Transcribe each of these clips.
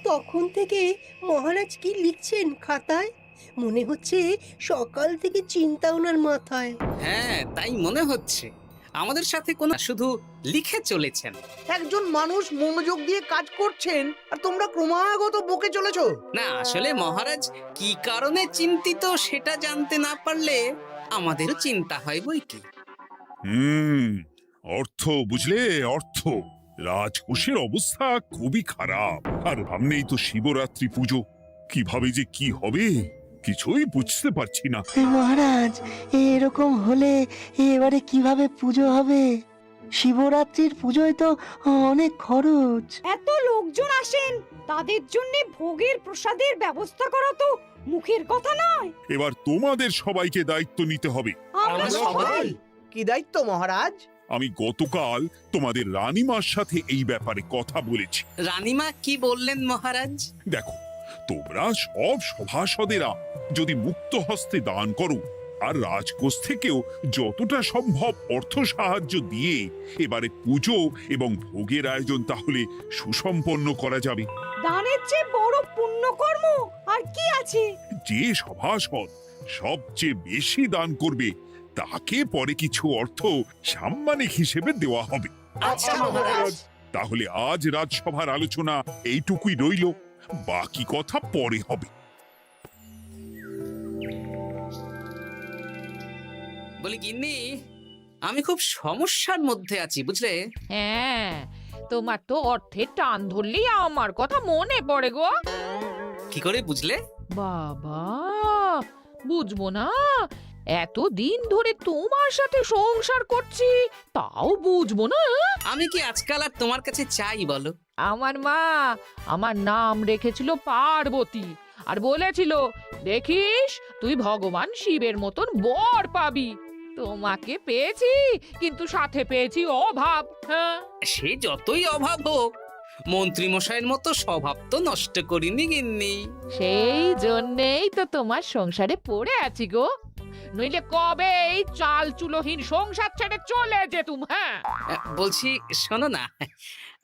তখন থেকে মহারাজ কি লিখছেন খাতায়? মনে হচ্ছে সকাল থেকে চিন্তা ওনার মাথায়। হ্যাঁ, তাই মনে হচ্ছে। আমাদের সাথে কোনো শুধু লিখে চলেছেন। একজন মানুষ মনোযোগ দিয়ে কাজ করছেন আর তোমরা ক্রমাগত বকে চলেছো। না, আসলে মহারাজ কি কারণে চিন্তিত সেটা জানতে না পারলে আমাদেরও চিন্তা হয় বই কি। হুম অর্থ বুঝলে, অর্থ। রাজকোষের অবস্থা খুবই খারাপ। আর সামনেই তো শিবরাত্রি পুজো। কিভাবে যে কি হবে কিছুই বুঝতে পারছি না। মহারাজ, এরকম হলে এবারে কিভাবে পুজো হবে? শিবরাত্রির পুজোয় তো অনেক খরচ। এত লোকজন আসেন, তাদের জন্য ভোগের প্রসাদের ব্যবস্থা করা তো মুখের কথা নয়। এবার তোমাদের সবাইকে দায়িত্ব নিতে হবে। আমরা সবাই। কি দায়িত্ব মহারাজ? আমি গতকাল তোমাদের রানীমার সাথে এই ব্যাপারে কথা বলেছি। রানীমা কি বললেন মহারাজ? দেখো, তোমরা সব সভাসদেরা যদি মুক্ত হস্তে দান করো আর রাজকোষ থেকেও যতটা সম্ভব অর্থ সাহায্য দিয়ে এবারে পুজো এবং ভোগের আয়োজন তাহলে সুসম্পন্ন করা যাবে। দানের চেয়ে বড় পুণ্যকর্ম আর কি আছে? যে সভাসদ সবচেয়ে বেশি দান করবে তাকে পরে কিছু অর্থ সাম্মানিক হিসেবে দেওয়া হবে। আচ্ছা মহারাজ। তাহলে আজ রাজসভার আলোচনা এইটুকুই রইল, বাকি কথা পরে হবে। বলি গিন্নি, আমি খুব সমস্যার মধ্যে আছি বুঝলে। হ্যাঁ, তোমার তো অর্থের টান ধরলেই আমার কথা মনে পড়ে গো। কি করে বুঝলে? বাবা, বুঝবো না? এতদিন ধরে তোমার সাথে সংসার করছি, তাও বুঝবো না? আমি কি আজকাল আর তোমার কাছে চাই বলো? আমার মা আমার নাম রেখেছিল পার্বতী, আর বলেছিল দেখিস তুই ভগবান শিবের মতন বর পাবি। তোমাকে পেয়েছি, কিন্তু সাথে পেয়েছি অভাব। হ্যাঁ, সে যতই অভাব হোক, মন্ত্রী মশাইয়ের মতো স্বভাব তো নষ্ট করিনি গিন্নি। সেই জন্যেই তো তোমার সংসারে পড়ে আছি গো, নইলে কবে এই চাল চুলোহীন সংসার ছেড়ে চলে যেতুম। হ্যাঁ, বলছি শোনো না,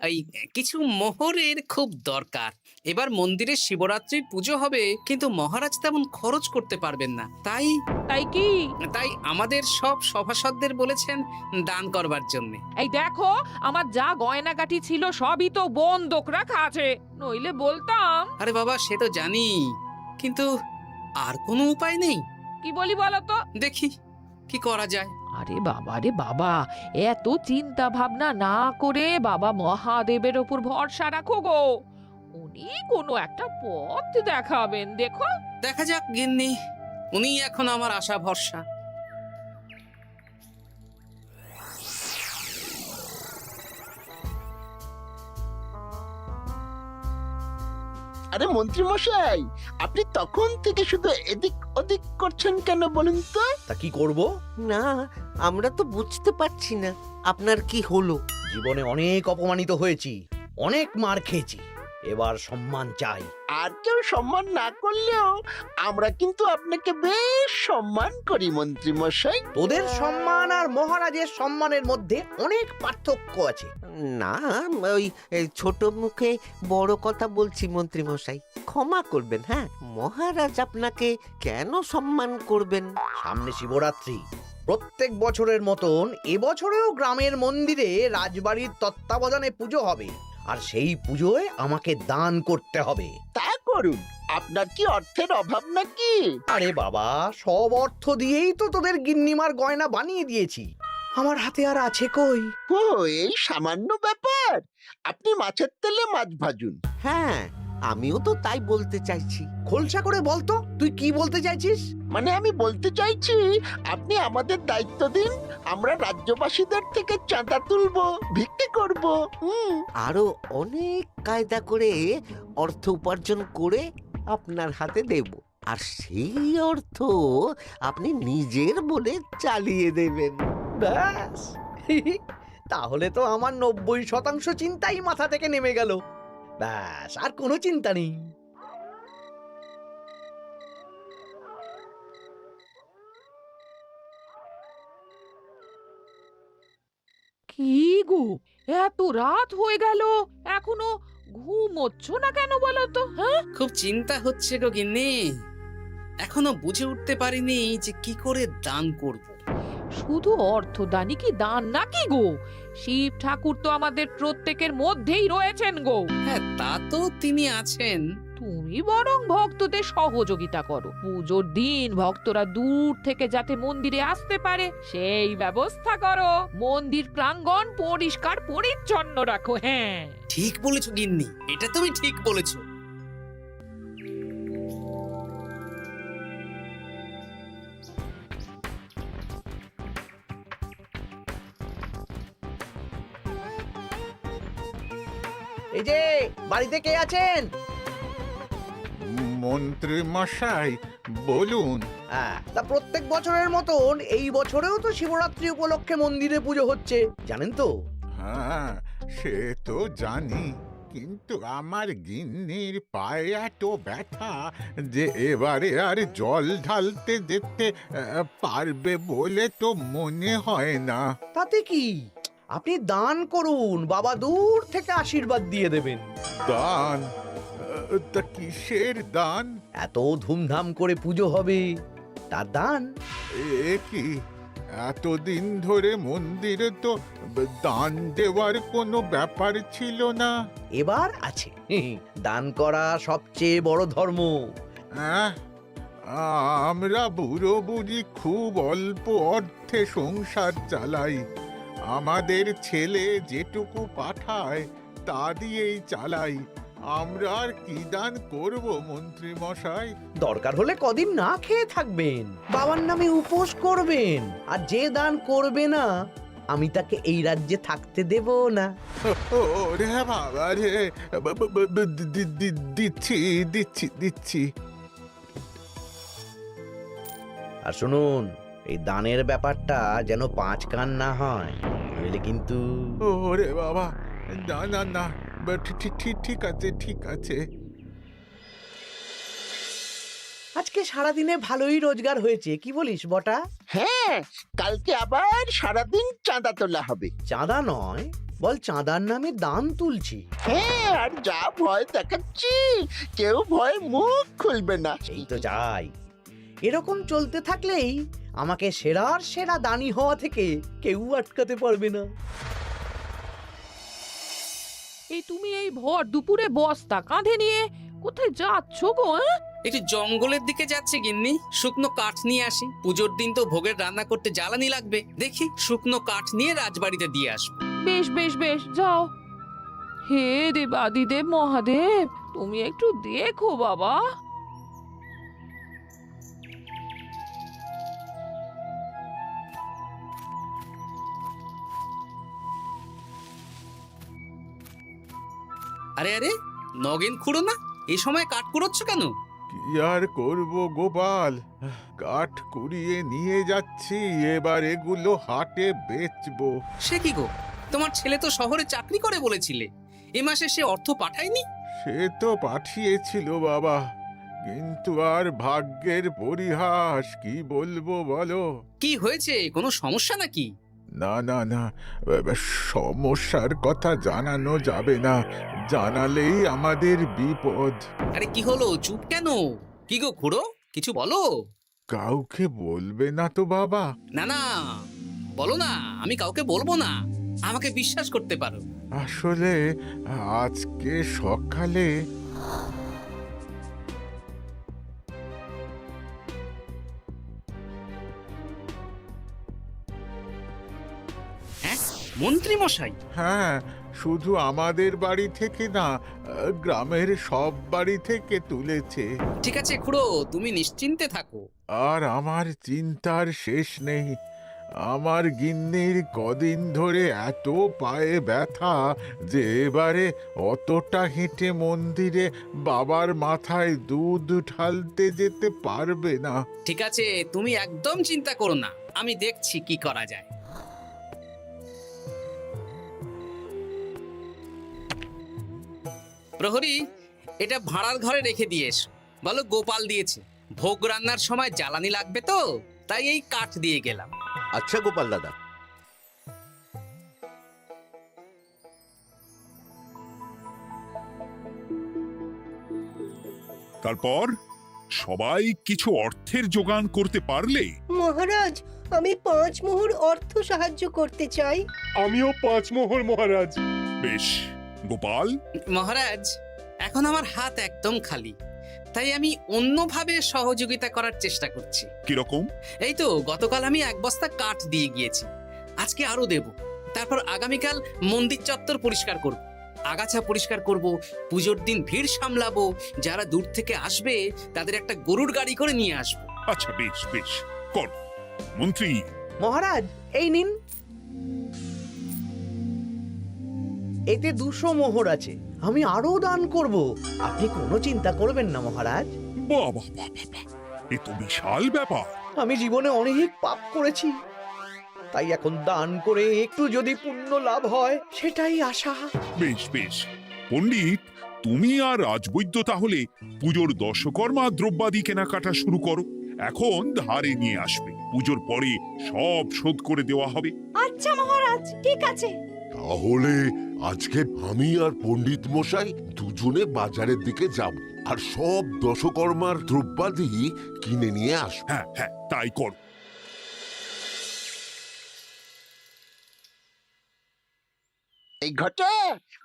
এই কিছু মোহরের খুব দরকার। এবার মন্দিরে শিবরাত্রির পুজো হবে, কিন্তু মহারাজ তেমন খরচ করতে পারবেন না। তাই তাই কি? তাই আমাদের সব সভাসদদের বলেছেন দান করবার জন্য। এই দেখো, আমার যা গয়নাগাটি ছিল সবই তো বন্ধক রাখা আছে, নইলে বলতাম। আরে বাবা, সে তো জানি, কিন্তু আর কোনো উপায় নেই। কি বলি বলো তো? দেখি কি করা যায়। আরে বাবা রে বাবা, এত চিন্তা ভাবনা না করে বাবা মহাদেবের ওপর ভরসা রাখো গো, উনি কোনো একটা পথ দেখাবেন। দেখো, দেখা যাক গিন্নি, উনি এখন আমার আশা ভরসা। আরে মন্ত্রী মশাই, আপনি তখন থেকে শুধু এদিক ওদিক করছেন কেন বলুন তো? তা কি করব? না, আমরা তো বুঝতে পারছি না আপনার কি হলো। জীবনে অনেক অপমানিত হয়েছি, অনেক মার খেয়েছি, এবার সম্মান চাই। আর কেউ সম্মান না করলেও আমরা কিন্তু আপনাকে বেশ সম্মান করি মন্ত্রী মশাই। তোদের সম্মান আর মহারাজের সম্মানের মধ্যে অনেক পার্থক্য আছে। না, ওই এই ছোট মুখে বড় কথা বলছি মন্ত্রী মশাই, ক্ষমা করবেন। হ্যাঁ, মহারাজ আপনাকে কেন সম্মান করবেন? সামনে শিবরাত্রি, প্রত্যেক বছরের মতন এবছরেও গ্রামের মন্দিরে রাজবাড়ির তত্ত্বাবধানে পুজো হবে, আর সেই পুজোয় আমাকে দান করতে হবে। তা করুন, আপনার কি অর্থের অভাব নাকি? আরে বাবা, সব অর্থ দিয়েই তো তোদের গিন্নিমার গয়না বানিয়ে দিয়েছি, আমার হাতে আর আছে কই? ও, এই সামান্য ব্যাপার। আপনি মাছের তেলে মাছ ভাজুন। হ্যাঁ, আমিও তো তাই বলতে চাইছি। খোলসা করে বলতো তুই কি বলতে চাইছিস? মানে আমি বলতে চাইছি, আপনি আমাদের দায়িত্ব দিন, আমরা রাজ্যবাসীদের থেকে চাঁদা তুলবো, ভিক্ষে করব। আরো অনেক কায়দা করে অর্থ উপার্জন করে আপনার হাতে দেব, আর সেই অর্থ আপনি নিজের বলে চালিয়ে দেবেন। ব্যাস, তাহলে তো আমার 90% চিন্তাই মাথা থেকে নেমে গেল। ব্যাস, আর কোনো চিন্তা নেই। কি গো, এত রাত হয়ে গেল, এখনো ঘুমোচ্ছ না কেন বলো তো? হ্যাঁ, খুব চিন্তা হচ্ছে গো গিন্নি, এখনো বুঝে উঠতে পারিনি যে কি করে দান করব। শুধু অর্থদানই কি দান নাকি গো? শিব ঠাকুর তো আমাদের প্রত্যেকের মধ্যেই রয়েছেন গো। হ্যাঁ, তা তো তিনি আছেন। তুমি বরং ভক্তদের সহযোগিতা করো। পুজোর দিন ভক্তরা দূর থেকে যাতে মন্দিরে আসতে পারে সেই ব্যবস্থা করো। মন্দির প্রাঙ্গণ পরিষ্কার পরিচ্ছন্ন রাখো। হ্যাঁ, ঠিক বলেছো গিন্নি, এটা তুমি ঠিক বলেছো। এই যে বাড়িতে কে আছেন? মন্ত্রী মশাই বলুন। তা প্রত্যেক বছরের মতন এই বছরেও তো শিবরাত্রি উপলক্ষে মন্দিরে পুজো হচ্ছে, জানেন তো? হ্যাঁ, সে তো জানি, কিন্তু আমার গিন্নির পায়ে এত ব্যথা যে এবারে আর জল ঢালতে যেতে পারবে বলে তো মনে হয় না। তাতে কি, আপনি দান করুন, বাবা দূর থেকে আশীর্বাদ দিয়ে দেবেন। দান? তা কিসের দান? এত ধুমধাম করে পুজো হবে, তার দান। এ কি, এতদিন ধরে মন্দিরে তো দান দেওয়ার কোনো ব্যাপার ছিল না। এবার আছে। দান করা সবচেয়ে বড় ধর্ম। আহ, আমরা বুড়ো বুড়ি খুব অল্প অর্থে সংসার চালাই। আমাদের ছেলে যেটুকু পাঠায় তা দিয়েই চালাই। আমরা আর কি দান করব মন্ত্রী মশাই? দরকার হলে কদিন না খেয়ে থাকবেন, বাবার নামে উপোস করবেন, আর যে দান করবে না আমি তাকে এই রাজ্যে থাকতে দেব না। ওরে বাবা রে, দিচ্ছি দিচ্ছি দিচ্ছি। আর শুনুন, এই দানের ব্যাপারটা যেন 5 কান না হয়, নইলে কিন্তু। ওরে বাবা, না না না, ঠিক আছে ঠিক আছে। আজকে সারাদিনে ভালোই রোজগার হয়েছে, কি বলিস বটা? হ্যাঁ, কালকে আবার সারাদিন চাঁদা তোলা হবে। চাঁদা নয়, বল চাঁদার নামে দান তুলছি। হ্যাঁ, আর যা ভয় দেখাচ্ছি, কেউ ভয় মুখ খুলবে না। এই তো যাই, এরকম চলতে থাকলেই আমাকে সেরার সেরা দানি হওয়া থেকে কেউ আটকাতে পারবে না। এই তুমি এই ভর দুপুরে বস্তা কাঁধে নিয়ে কোথায় যাচ্ছ গো? একটু জঙ্গলের দিকে যাচ্ছে গিন্নি, শুকনো কাঠ নিয়ে আসি। পুজোর দিন তো ভোগের রান্না করতে জ্বালানি লাগবে, দেখি শুকনো কাঠ নিয়ে রাজবাড়িতে দিয়ে আসবো। বেশ বেশ বেশ, যাও। হে দেবাদিদেব মহাদেব, তুমি একটু দেখো বাবা। আরে আরে, নগেন খুঁড়ো না, এই সময় কাঠ কুড়োচ্ছ কেন? কি আর করব গোপাল, কাঠ কুড়িয়ে নিয়ে যাচ্ছি, এবার এগুলো হাটে বেচবো। সে কি গো, তোমার ছেলে তো শহরে চাকরি করে বলেছিলে, এ মাসে সে অর্থ পাঠায়নি? সে তো পাঠিয়েছিল বাবা, কিন্তু আর ভাগ্যের পরিহাস, কি বলবো বলো। কি হয়েছে, কোনো সমস্যা নাকি? না না না, সমস্যার কথা জানানো যাবে না, জানালেই আমাদের বিপদ। আরে কি হলো, চুপ কেন? কি গো খুড়ো, কিছু বলো। কাউকে বলবে না তো বাবা? না না, বলো না, আমি কাউকে বলবো না, আমাকে বিশ্বাস করতে পারো। আসলে আজকে সকালে হ্যাঁ, মন্ত্রী মশাই? হ্যাঁ, শুধু আমাদের বাড়ি থেকে না, গ্রামের সব বাড়ি থেকে তুলেছে। ঠিক আছে খুড়ো, তুমি নিশ্চিন্তে থাকো। আর আমার চিন্তার শেষ নেই। আমার গিন্নির কদিন ধরে এত পায়ে ব্যথা যে এবারে অতটা হেঁটে মন্দিরে বাবার মাথায় দুধ ঢালতে যেতে পারবে না। ঠিক আছে, তুমি একদম চিন্তা করো না, আমি দেখছি কি করা যায়। প্রহরী, এটা ভাড়ার ঘরে রেখে দিয়ে এসো। বলো গোপাল দিয়েছে, ভোগ রান্নার সময় জ্বালানি লাগবে তো, তাই এই কাঠ দিয়ে গেলাম। আচ্ছা গোপাল দাদা। তারপর সবাই কিছু অর্থের যোগান করতে পারলে মহারাজ, আমি 5 মোহর অর্থ সাহায্য করতে চাই। আমিও 5 মোহর মহারাজ। বেশ। গোপাল, মহারাজ, এখন আমার হাত একদম খালি, তাই আমি অন্যভাবে সহযোগিতা করার চেষ্টা করছি। কিরকম? এই তো গতকাল আমি 1 বস্তা কাঠ দিয়ে গিয়েছি, আজকে আরো দেব। তারপর আগামীকাল মন্দির চত্বর পরিষ্কার করব, আগাছা পরিষ্কার করব, পুজোর দিন ভিড় সামলাবো, যারা দূর থেকে আসবে তাদের একটা গরুর গাড়ি করে নিয়ে আসবো। আচ্ছা, বেশ বেশ, কর। মন্ত্রী, মহারাজ, এই নিন। এতে 200 মোহর আছে, আমি আরো দান করব, আপনি কোনো চিন্তা করবেন না মহারাজ। বাহ বাহ বাহ বাহ বাহ, এ তো বিশাল ব্যাপার। আমি জীবনে অনেক পাপ করেছি, তাই এখন দান করে একটু যদি পুণ্য লাভ হয় সেটাই আশা। বেশ বেশ। পণ্ডিত, তুমি আর রাজবৈদ্য তাহলে পুজোর দশকর্মা দ্রব্যাদি কেনাকাটা শুরু করো। এখন ধারে নিয়ে আসবে, পুজোর পরে সব শোধ করে দেওয়া হবে। আচ্ছা মহারাজ, ঠিক আছে। তাহলে আজকে আমি আর পণ্ডিত মশাই দুজনে বাজারের দিকে যাব আর সব দশকর্মার দ্রব্যাদি কিনে নিয়ে আসব। হ্যাঁ হ্যাঁ, তাই কর। এই ঘটা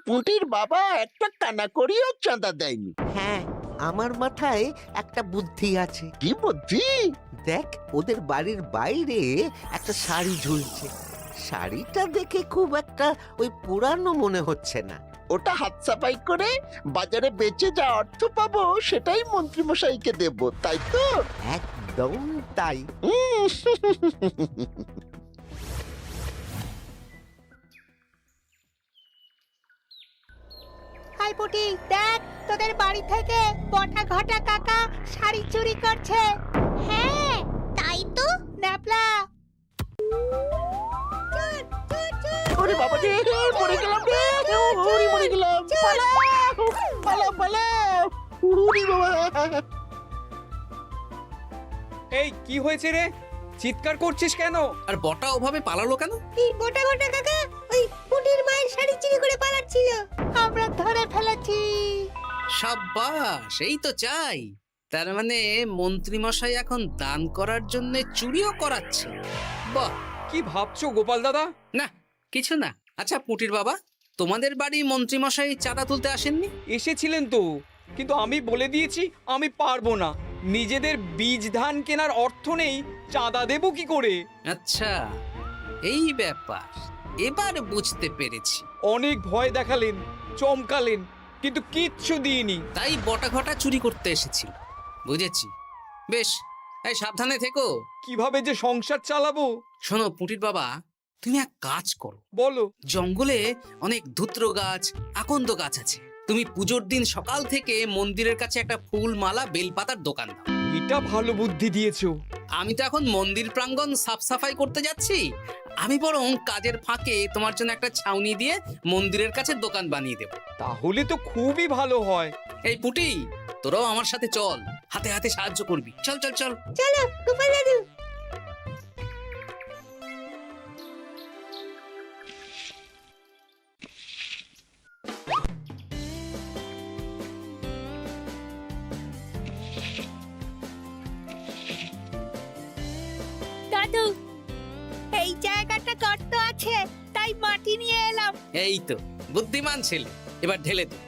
পুঁটির বাবা একটা কানা করিও চাঁদা দেয়নি। হ্যাঁ, আমার মাথায় একটা বুদ্ধি আছে। কি বুদ্ধি? দেখ, ওদের বাড়ির বাইরে একটা শাড়ি ঝুলছে। শাড়িটা দেখে খুব একটা ওই পুরানো মনে হচ্ছে না। ওটা হাত সাফাই করে বাজারে বেচে যা অর্থ পাবো সেটাই মন্ত্রী মশাইকে দেব, তাই তো? একদম তাই। হাই পুটি, দেখ তোদের বাড়ি থেকে বটা ঘটা কাকা শাড়ি চুরি করছে। হ্যাঁ, তাই তো। ন্যাপলা, ওরে বাবা রে, মরে গেলাম রে, ওরে মরে গেলাম। পালাও পালাও পালাও, ওরে বাবা। এই কি হয়েছে রে? চিৎকার করছিস কেন? আর বটা ওভাবে পালালো কেন? এই বটা ঘটা কাকা ওই পুটির মায়ের শাড়ি চুরি করে পালাচ্ছিল, আমরা ধরে ফেলেছি। সাব্বাস, এই তো চাই। তার মানে মন্ত্রী মশাই এখন দান করার জন্য চুরিও করাচ্ছে। বাহ! কি ভাবছো গোপাল দাদা? না, কিছু না। আচ্ছা পুটির বাবা, তোমাদের বাড়ি মন্ত্রী মশাই চাঁদা তুলতে আসেননি? এসেছিলেন তো, কিন্তু আমি বলে দিয়েছি আমি পারবো না। নিজেদের বীজ ধান কেনার অর্থ নেই, চাঁদা দেবো কি করে? আচ্ছা, এই ব্যাপার, এবার বুঝতে পেরেছি। অনেক ভয় দেখালেন, চমকালেন, কিন্তু কিচ্ছু দিইনি। তাই বটা ঘটা চুরি করতে এসেছিল, বুঝেছি। বেশ, এই সাবধানে থেকো। কিভাবে যে সংসার চালাবো? শোনো পুটির বাবা, তুমি এক কাজ করো। বলো। জঙ্গলে অনেক ধুত্র গাছ, আকন্দ গাছ আছে। তুমি পুজোর দিন সকাল থেকে মন্দিরের কাছে একটা ফুল মালা বেলপাতার দোকান দাও। এটা ভালো বুদ্ধি দিয়েছো। আমি তো এখন মন্দির প্রাঙ্গণ সাফ সাফাই করতে যাচ্ছি, আমি বরং কাজের ফাঁকে তোমার জন্য একটা ছাউনি দিয়ে মন্দিরের কাছে দোকান বানিয়ে দেব। তাহলে তো খুবই ভালো হয়। এই পুটি, তোরাও আমার সাথে চল, হাতে হাতে সাহায্য করবি। চল চল চল। চলো গোপাল দাদু। দাদু, এই জায়গাটা গর্ত আছে, তাই মাটি নিয়ে এলাম। এই তো বুদ্ধিমান ছেলে, এবার ঢেলে দে।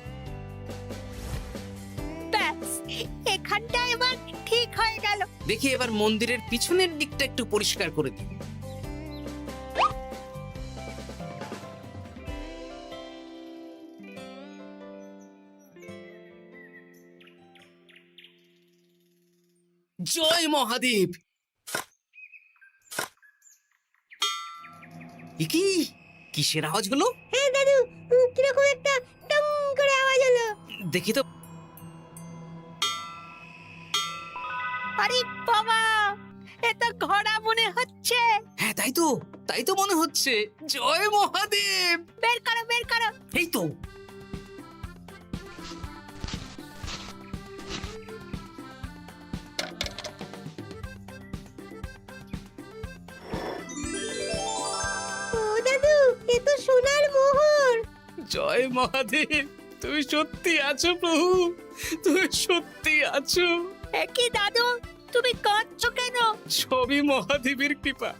ব্যাস, এখানটা এবার ঠিক হয়ে গেল। দেখি এবার মন্দিরের পিছনের দিকটা একটু পরিষ্কার করে দিই। জয় মহাদেব। কি কিসের আওয়াজ হলো? হ্যাঁ দাদু, কিরকম একটা টং করে আওয়াজ হলো। দেখি তো। আরে বাবা, এটা ঘোড়া মনে হচ্ছে। হ্যাঁ তাই তো মনে হচ্ছে। জয় মহাদেব। বের করো বের করো। এই তো। ও দাদু, এ তো সোনার মোহর। জয় মহাদেব, তুমি সত্যি আছো প্রভু, তুমি সত্যি আছো। কি দাদু, তুমি কাঁদছো কেন? সবই মহাদেবের কৃপা।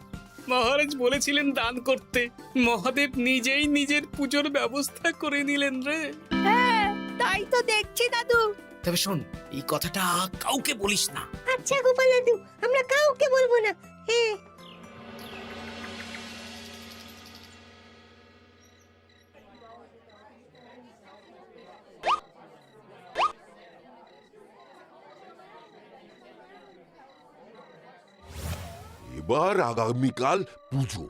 মহারাজ বলেছিলেন দান করতে, মহাদেব নিজেই নিজের পুজোর ব্যবস্থা করে নিলেন রে। হ্যাঁ, তাই তো দেখছি দাদু। তবে শোন, এই কথাটা কাউকে বলিস না। আচ্ছা গোপাল দাদু, আমরা কাউকে বলবো না। হ্যাঁ। এবার আগামীকাল পুজো।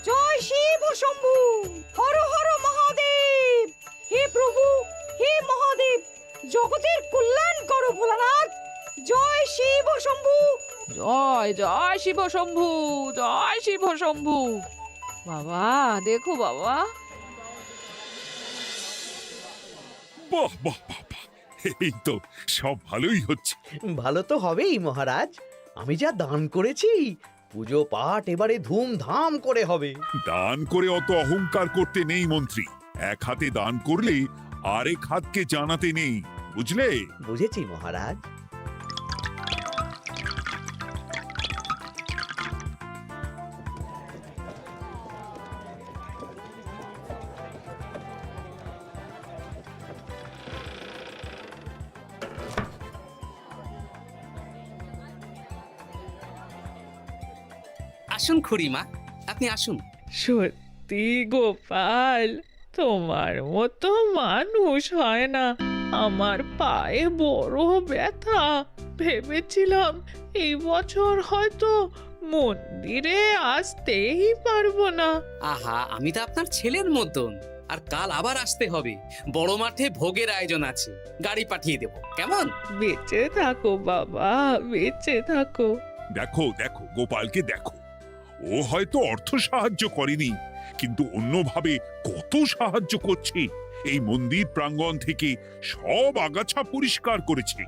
জয় শিব শম্ভু, হর হর মহাদেব। হে প্রভু, হে মহাদেব, জগতের কল্যাণ করো ভোলানাথ। জয় শিব শম্ভু। জয় জয় শিব শম্ভু, জয় শিব শম্ভু। বাবা দেখো বাবা, বাহ বাহ বাহ বাহ, এই তো সব ভালোই হচ্ছে। ভালো তো হবেই মহারাজ, আমি যা দান করেছি, পুজো পাঠ এবারে ধুমধাম করে হবে। দান করে অত অহংকার করতে নেই মন্ত্রী। এক হাতে দান করলে আরেক হাতকে জানাতে নেই, বুঝলে? বুঝেছি মহারাজ। আসুন খুড়িমা, আপনি আসুন। সত্যি গোপাল, তোমার মতো মানুষ হয় না। আমার পায়ে বড় ব্যথা, ভেবেছিলাম এই বছর হয়তো মন্দিরে আসতেই পারবো না। আহা, আমি তো আপনার ছেলের মতন। আর কাল আবার আসতে হবে, বড় মাঠে ভোগের আয়োজন আছে, গাড়ি পাঠিয়ে দেব, কেমন? বেঁচে থাকো বাবা, বেঁচে থাকো। দেখো দেখো গোপালকে দেখো, ও হয়তো অর্থ সাহায্য করেনি, কিন্তু অন্যভাবে কত সাহায্য করছে। এই মন্দির প্রাঙ্গণ থেকে সব আগাছা পরিষ্কার করেছে।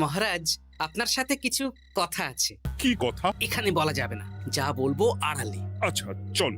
মহারাজ, আপনার সাথে কিছু কথা আছে। কি কথা? এখানে বলা যাবে না, যা বলবো আড়ালে। আচ্ছা চল।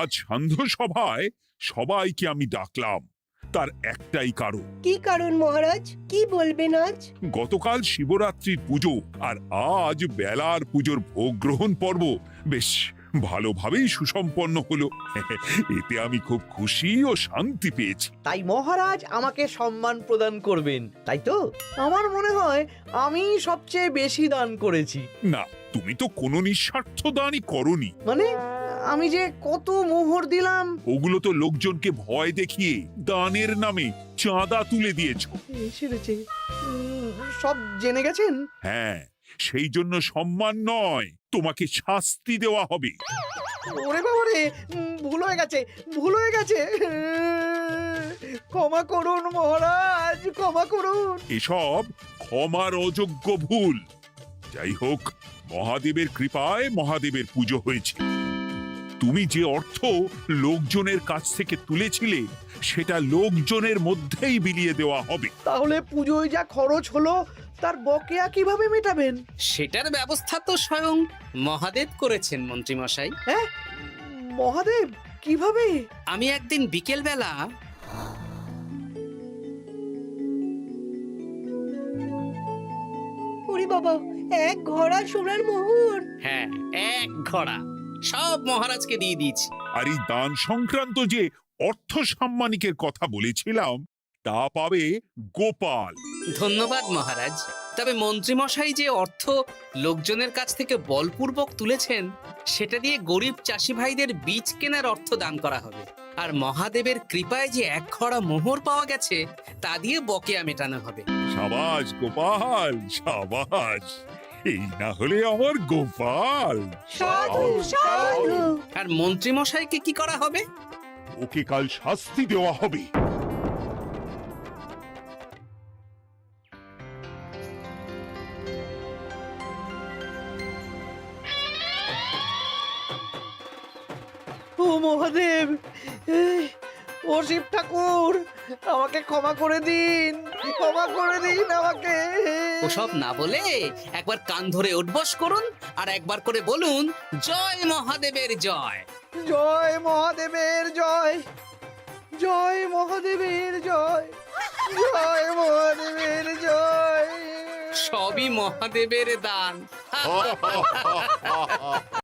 আজ সান্ধ্য সভায় সবাইকে আমি ডাকলাম, তার একটাই কারণ। কি কারণ মহারাজ? কি বলবেন আজ? গতকাল শিবরাত্রির পুজো আর আজ বেলার পুজোর ভোগ গ্রহণ পর্ব বেশ ভালোভাবেই সুসম্পন্ন হলো। এতে আমি খুব খুশি ও শান্তি পেয়েছি। তাই মহারাজ আমাকে সম্মান প্রদান করবেন, তাই তো? আমার মনে হয় আমি সবচেয়ে বেশি দান করেছি। না, তুমি তো কোনো নিঃস্বার্থ দানই করনি। মানে আমি যে কত মোহর দিলাম। ওগুলো তো লোকজনকে ভয় দেখিয়ে দানের নামে চাঁদা তুলে দিয়েছো। সেরেছে, সব জেনে গেছেন। হ্যাঁ, সেই জন্য সম্মান নয়, তোমাকে শাস্তি দেওয়া হবে। ওরে বাবা রে, ভুল হয়ে গেছে, ভুল হয়ে গেছে। ক্ষমা করুন মহারাজ, ক্ষমা করুন। এসব ক্ষমার অযোগ্য ভুল। যাই হোক, মহাদেবের কৃপায় মহাদেবের পুজো হয়েছে। তুমি যে অর্থ লোকজনের কাছ থেকে তুলেছিলে সেটা লোকজনের মধ্যেই বিলিয়ে দেওয়া হবে। তাহলে পুজোয় যা খরচ হলো তার বকেয়া কিভাবে মেটাবেন? সেটার ব্যবস্থা তো স্বয়ং মহাদেব করেছেন মন্ত্রী মশাই। হ্যাঁ, মহাদেব কিভাবে? আমি একদিন বিকেল বেলা ওরে বাবা, এক ঘোড়া সোনার মোহর। হ্যাঁ, এক ঘোড়া সব মহারাজকে দিয়ে দিয়েছি। আর এই দান সংক্রান্ত যে অর্থ সাম্মানিকের কথা বলেছিলাম তা পাবে গোপাল। ধন্যবাদ মহারাজ। তবে মন্ত্রী মশাই যে অর্থ লোকজনের কাছ থেকে বলপূর্বক তুলেছেন সেটা দিয়ে গরিব চাষি ভাইদের বীজ কেনার অর্থ দান করা হবে। আর মহাদেবের কৃপায় যে এক খড়া মোহর পাওয়া গেছে তা দিয়ে বকেয়া মেটানো হবে। সাবাস গোপাল, সাবাস। এই না হলে আমার গোপাল। সাধু সাধু। আর মন্ত্রী মশাইকে কি করা হবে? ওকে কাল শাস্তি দেওয়া হবে। ও মহাদেব, ও শিব ঠাকুর, আমাকে ক্ষমা করে দিন, ক্ষমা করে দিন আমাকে। ওসব না বলে একবার কান ধরে উঠবস করুন আর একবার করে বলুন, জয় মহাদেবের জয়। জয় মহাদেবের জয়, জয় মহাদেবের জয়, জয় মহাদেবের জয়। সবই মহাদেবের দান।